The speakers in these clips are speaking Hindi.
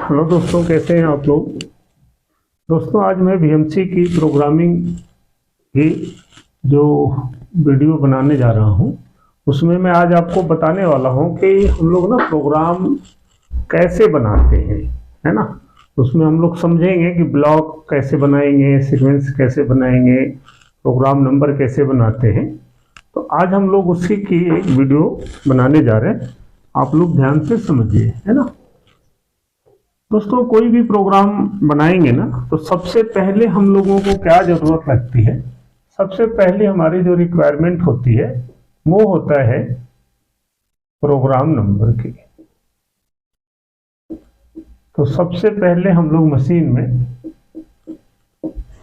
हेलो दोस्तों, कैसे हैं आप लोग। दोस्तों, आज मैं वीएमसी की प्रोग्रामिंग की जो वीडियो बनाने जा रहा हूं, उसमें मैं आज आपको बताने वाला हूं कि हम लोग ना प्रोग्राम कैसे बनाते हैं, है ना। उसमें हम लोग समझेंगे कि ब्लॉक कैसे बनाएंगे, सीक्वेंस कैसे बनाएंगे, प्रोग्राम नंबर कैसे बनाते हैं। तो आज हम लोग उसी की एक वीडियो बनाने जा रहे हैं, आप लोग ध्यान से समझिए, है ना। दोस्तों, कोई भी प्रोग्राम बनाएंगे ना तो सबसे पहले हम लोगों को क्या जरूरत लगती है, सबसे पहले हमारी जो रिक्वायरमेंट होती है वो होता है प्रोग्राम नंबर की। तो सबसे पहले हम लोग मशीन में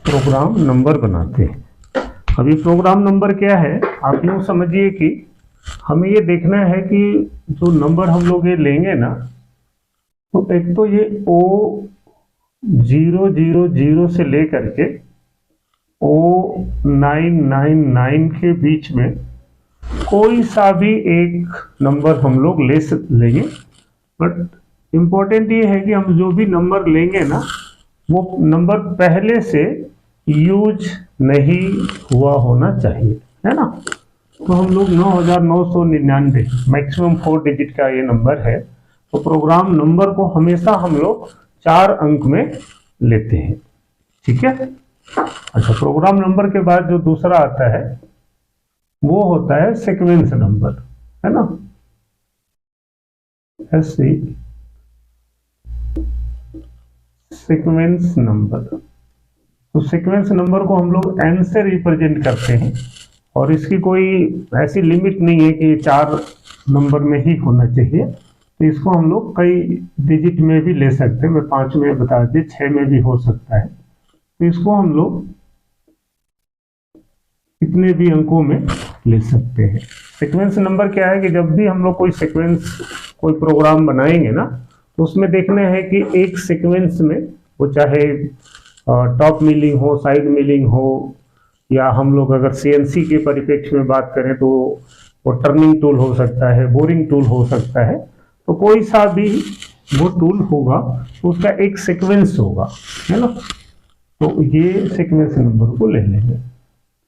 प्रोग्राम नंबर बनाते हैं। अभी प्रोग्राम नंबर क्या है, आप यूँ समझिए कि हमें ये देखना है कि जो नंबर हम लोग ये लेंगे ना, तो एक तो ये O000 से लेकर के O999 के बीच में कोई सा भी एक नंबर हम लोग लेंगे। बट इम्पोर्टेंट ये है कि हम जो भी नंबर लेंगे ना, वो नंबर पहले से यूज नहीं हुआ होना चाहिए, है ना। तो हम लोग 9999 मैक्सिमम 4 डिजिट का ये नंबर है। तो प्रोग्राम नंबर को हमेशा हम लोग 4 अंक में लेते हैं, ठीक है। अच्छा, प्रोग्राम नंबर के बाद जो दूसरा आता है वो होता है सीक्वेंस नंबर, है ना। ऐसे सीक्वेंस नंबर, तो सीक्वेंस नंबर को हम लोग n से रिप्रेजेंट करते हैं और इसकी कोई ऐसी लिमिट नहीं है कि 4 नंबर में ही होना चाहिए। तो इसको हम लोग कई डिजिट में भी ले सकते हैं, मैं 5 में बता दी, 6 में भी हो सकता है। तो इसको हम लोग कितने भी अंकों में ले सकते हैं। सीक्वेंस नंबर क्या है कि जब भी हम लोग कोई प्रोग्राम बनाएंगे ना, तो उसमें देखना है कि एक सीक्वेंस में, वो चाहे टॉप मिलिंग हो, साइड मिलिंग हो, या हम लोग अगर सीएनसी के परिप्रेक्ष्य में बात करें तो वो टर्निंग टूल हो सकता है, बोरिंग टूल हो सकता है। तो कोई सा भी वो टूल होगा तो उसका एक सीक्वेंस होगा, है ना। तो ये सीक्वेंस नंबर को ले लेंगे।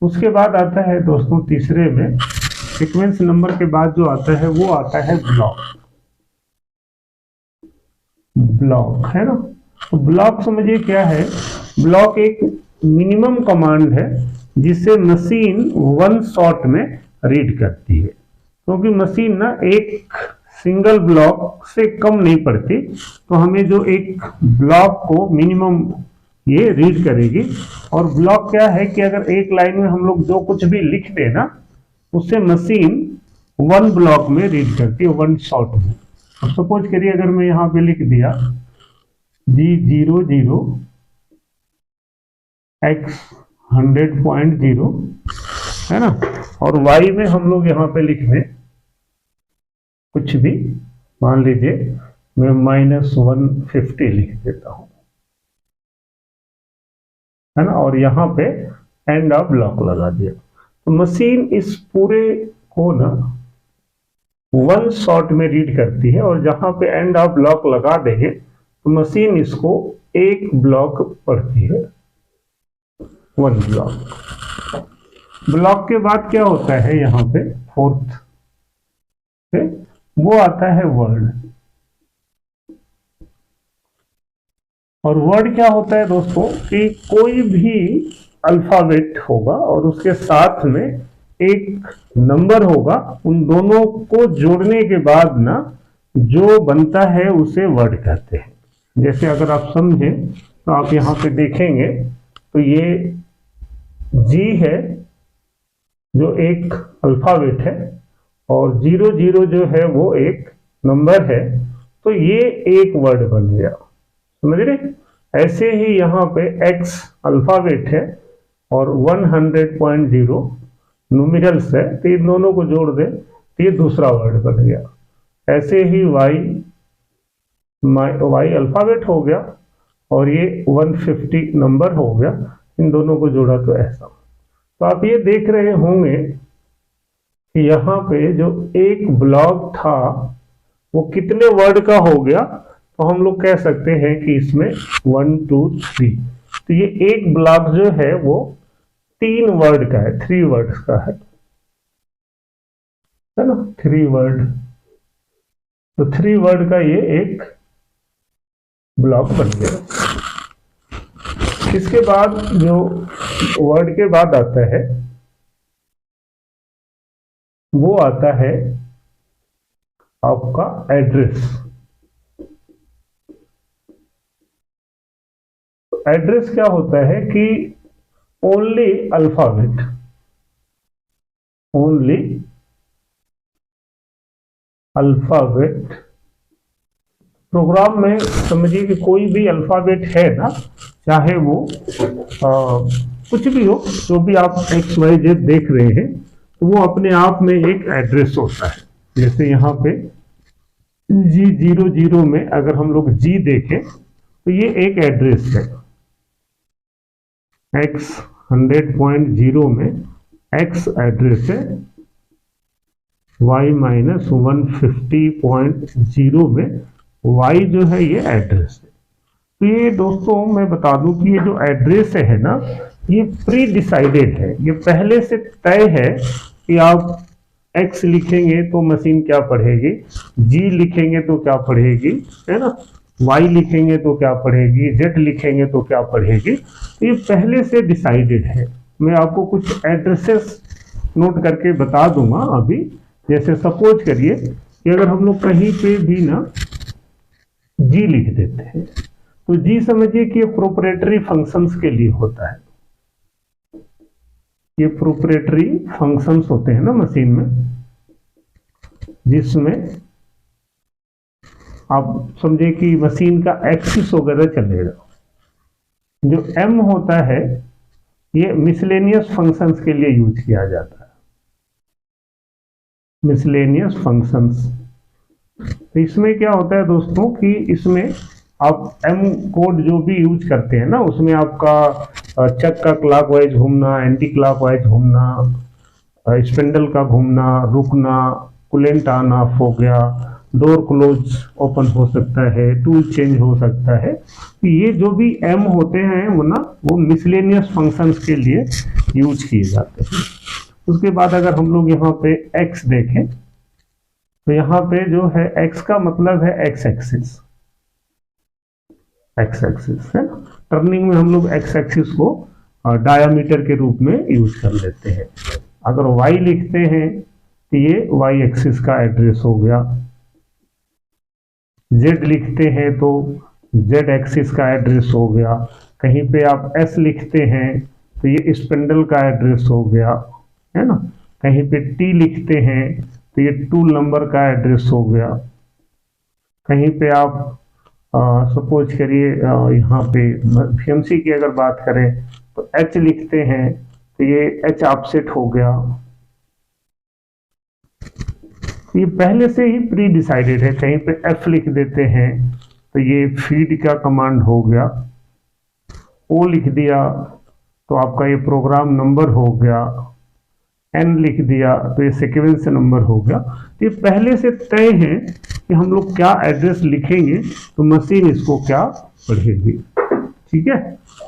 उसके बाद आता है दोस्तों तीसरे में, सीक्वेंस नंबर के बाद जो आता है वो आता है ब्लॉक, है ना। तो ब्लॉक समझिए क्या है। ब्लॉक एक मिनिमम कमांड है जिसे मशीन 1 शॉट में रीड करती है, क्योंकि मशीन ना एक सिंगल ब्लॉक से कम नहीं पढ़ती। तो हमें जो एक ब्लॉक को मिनिमम ये रीड करेगी। और ब्लॉक क्या है कि अगर एक लाइन में हम लोग जो कुछ भी लिख दे ना, उससे मशीन 1 ब्लॉक में रीड करती है, 1 शॉट में। अब सपोज करिए अगर मैं यहाँ पे लिख दिया G00 X 100.0, है ना, और Y में हम लोग यहाँ पे लिख दें कुछ भी, मान लीजिए मैं -150 लिख देता हूं, है ना, और यहाँ पे एंड ऑफ ब्लॉक लगा दिया। तो मशीन इस पूरे को ना 1 शॉट में रीड करती है, और जहां पे एंड ऑफ ब्लॉक लगा देंगे तो मशीन इसको एक ब्लॉक पढ़ती है, 1 ब्लॉक के बाद क्या होता है यहाँ पे फोर्थ पे, वो आता है वर्ड। और वर्ड क्या होता है दोस्तों कि कोई भी अल्फाबेट होगा और उसके साथ में एक नंबर होगा, उन दोनों को जोड़ने के बाद ना जो बनता है उसे वर्ड कहते हैं। जैसे अगर आप समझें तो आप यहाँ पे देखेंगे तो ये G है जो एक अल्फाबेट है, और 00 जो है वो एक नंबर है। तो ये एक वर्ड बन गया, समझ रहे। ऐसे ही यहाँ पे X अल्फाबेट है और 100.0 न्यूमेरल्स है, तो इन दोनों को जोड़ दे तो ये दूसरा वर्ड बन गया। ऐसे ही Y अल्फाबेट हो गया और ये 150 नंबर हो गया, इन दोनों को जोड़ा तो ऐसा। तो आप ये देख रहे होंगे कि यहाँ पे जो एक ब्लॉक था वो कितने वर्ड का हो गया, तो हम लोग कह सकते हैं कि इसमें 1 2 3, तो ये एक ब्लॉक जो है वो 3 वर्ड का है, 3 वर्ड्स का है ना, 3 वर्ड। तो 3 वर्ड का ये एक ब्लॉक बन गया। इसके बाद जो वर्ड के बाद आता है वो आता है आपका एड्रेस। तो एड्रेस क्या होता है कि only alphabet, only alphabet, program में समझिए कि कोई भी अल्फाबेट है ना, चाहे वो कुछ भी हो, जो भी आप एक्स वाई जेड देख रहे हैं, तो वो अपने आप में एक एड्रेस होता है। जैसे यहाँ पे G00 में अगर हम लोग G देखें तो ये एक एड्रेस है। X 100.0 में X एड्रेस है, Y माइनस 150.0 में Y जो है ये एड्रेस है। तो ये दोस्तों मैं बता दूं कि ये जो एड्रेस है ना, ये प्री डिसाइडेड है, ये पहले से तय है कि आप X लिखेंगे तो मशीन क्या पढ़ेगी, G लिखेंगे तो क्या पढ़ेगी, है ना, Y लिखेंगे तो क्या पढ़ेगी, Z लिखेंगे तो क्या पढ़ेगी। तो ये पहले से डिसाइडेड है। मैं आपको कुछ एड्रेसेस नोट करके बता दूंगा अभी। जैसे सपोज करिए कि अगर हम लोग कहीं पे भी ना G लिख देते हैं, तो G समझिए कि ये प्रोप्राइटरी फंक्शंस के लिए होता है। ये प्रोप्राइटरी फंक्शंस होते हैं ना मशीन में, जिसमें आप समझिए कि मशीन का एक्सिस वगैरह चलेगा। जो M होता है ये मिसलेनियस फंक्शंस के लिए यूज किया जाता है, मिसलेनियस फंक्शंस। तो इसमें क्या होता है दोस्तों कि इसमें आप M कोड जो भी यूज करते हैं ना, उसमें आपका चक का क्लॉकवाइज घूमना, एंटी क्लॉकवाइज घूमना, स्पिंडल का घूमना, रुकना, कूलेंट ऑन ऑफ हो गया, डोर क्लोज ओपन हो सकता है, टूल चेंज हो सकता है। तो ये जो भी M होते हैं वो ना वो मिसलेनियस फंक्शंस के लिए यूज किए जाते हैं। उसके बाद अगर हम लोग यहाँ पे X देखें तो यहाँ पे जो है X का मतलब है X एक्सिस, X एक्सिस है ना। टर्निंग में हम लोग X एक्सिस को डायामीटर के रूप में यूज कर लेते हैं। अगर Y लिखते हैं तो ये Y एक्सिस का एड्रेस हो गया। Z लिखते हैं तो Z एक्सिस का एड्रेस हो गया। कहीं पे आप S लिखते हैं तो ये स्पिंडल का एड्रेस हो गया, है ना। कहीं पे T लिखते हैं तो ये टूल नंबर का एड्रेस हो गया। कहीं पे आप सपोज करिए यहाँ पे VMC की अगर बात करें तो H लिखते हैं तो ये H ऑफसेट हो गया। ये पहले से ही प्री डिसाइडेड है। कहीं पे F लिख देते हैं तो ये फीड का कमांड हो गया। O लिख दिया तो आपका ये प्रोग्राम नंबर हो गया। N लिख दिया तो ये सीक्वेंस नंबर हो गया। तो ये पहले से तय है कि हम लोग क्या एड्रेस लिखेंगे तो मशीन इसको क्या पढ़ेगी, ठीक है।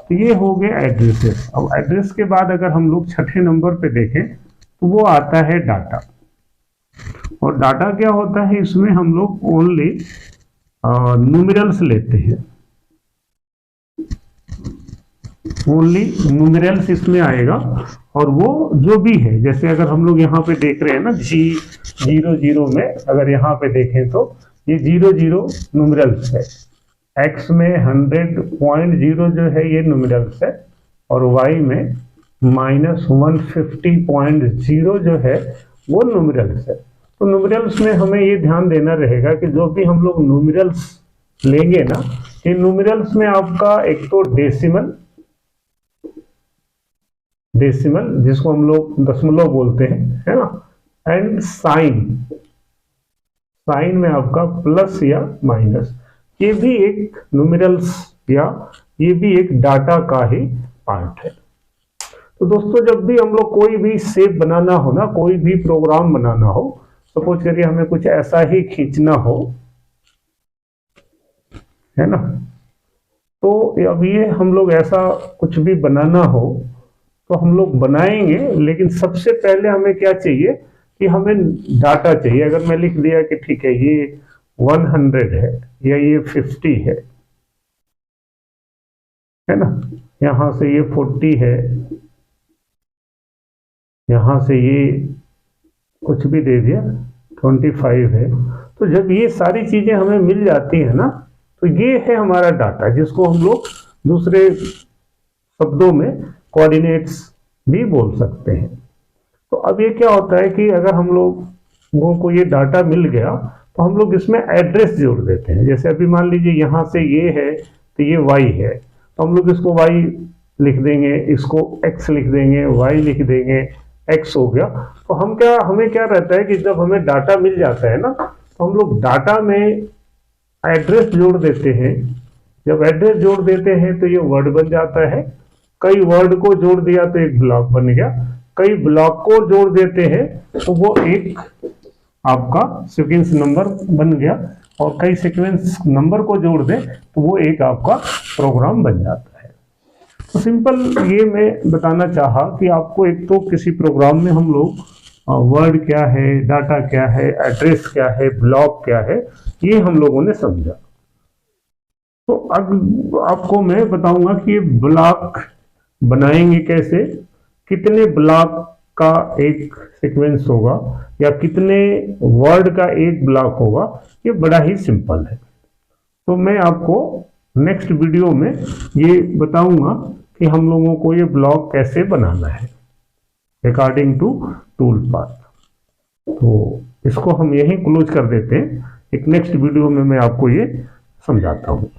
तो ये हो गए एड्रेसेस। अब एड्रेस के बाद अगर हम लोग छठे नंबर पे देखें तो वो आता है डाटा। और डाटा क्या होता है, इसमें हम लोग ओनली न्यूमेरल्स लेते हैं, ओनली न्यूमेरल्स इसमें आएगा। और वो जो भी है, जैसे अगर हम लोग यहाँ पे देख रहे हैं ना G00 में अगर यहाँ पे देखें तो ये 00 न्यूमेरल्स है। X में 100.0 जो है ये न्यूमेरल्स है और Y में माइनस 150.0 जो है वो न्यूमेरल्स है। तो न्यूमेरल्स में हमें ये ध्यान देना रहेगा कि जो भी हम लोग न्यूमेरल्स लेंगे ना, ये न्यूमेरल्स में आपका एक तो डेसिमल जिसको हम लोग दशमलव बोलते हैं, है ना, एंड साइन में आपका प्लस या माइनस, ये भी एक न्यूमेरल्स या ये भी एक डाटा का ही पार्ट है। तो दोस्तों जब भी हम लोग कोई भी शेप बनाना हो ना, कोई भी प्रोग्राम बनाना हो, सपोज करिए हमें कुछ ऐसा ही खींचना हो, है ना। तो अब ये हम लोग ऐसा कुछ भी बनाना हो तो हम लोग बनाएंगे, लेकिन सबसे पहले हमें क्या चाहिए कि हमें डाटा चाहिए। अगर मैं लिख दिया कि ठीक है ये 100 है या ये 50 है ना, यहां से ये 40 है, यहां से ये कुछ भी दे दिया 25 है, तो जब ये सारी चीजें हमें मिल जाती है ना, तो ये है हमारा डाटा, जिसको हम लोग दूसरे शब्दों में कोऑर्डिनेट्स भी बोल सकते हैं। तो अब ये क्या होता है कि अगर हम लोगों को ये डाटा मिल गया तो हम लोग इसमें एड्रेस जोड़ देते हैं। जैसे अभी मान लीजिए यहाँ से ये है तो ये y है, तो हम लोग इसको y लिख देंगे, इसको x लिख देंगे, y लिख देंगे, x हो गया। तो हमें क्या रहता है कि जब हमें डाटा मिल जाता है ना, तो हम लोग डाटा में एड्रेस जोड़ देते हैं। जब एड्रेस जोड़ देते हैं तो ये वर्ड बन जाता है। कई वर्ड को जोड़ दिया तो एक ब्लॉक बन गया, कई ब्लॉक को जोड़ देते हैं तो वो एक आपका सीक्वेंस नंबर बन गया, और कई सीक्वेंस नंबर को जोड़ दें तो वो एक आपका प्रोग्राम बन जाता है। तो सिंपल ये मैं बताना चाहा कि आपको एक तो किसी प्रोग्राम में हम लोग वर्ड क्या है, डाटा क्या है, एड्रेस क्या है, ब्लॉक क्या है, ये हम लोगों ने समझा। तो अब आपको मैं बताऊंगा कि ये ब्लॉक बनाएंगे कैसे, कितने ब्लॉक का एक सीक्वेंस होगा या कितने वर्ड का एक ब्लॉक होगा। ये बड़ा ही सिंपल है। तो मैं आपको नेक्स्ट वीडियो में ये बताऊंगा कि हम लोगों को ये ब्लॉक कैसे बनाना है अकॉर्डिंग टू टूल पाथ। तो इसको हम यहीं क्लोज कर देते हैं। एक नेक्स्ट वीडियो में मैं आपको ये समझाता हूँ।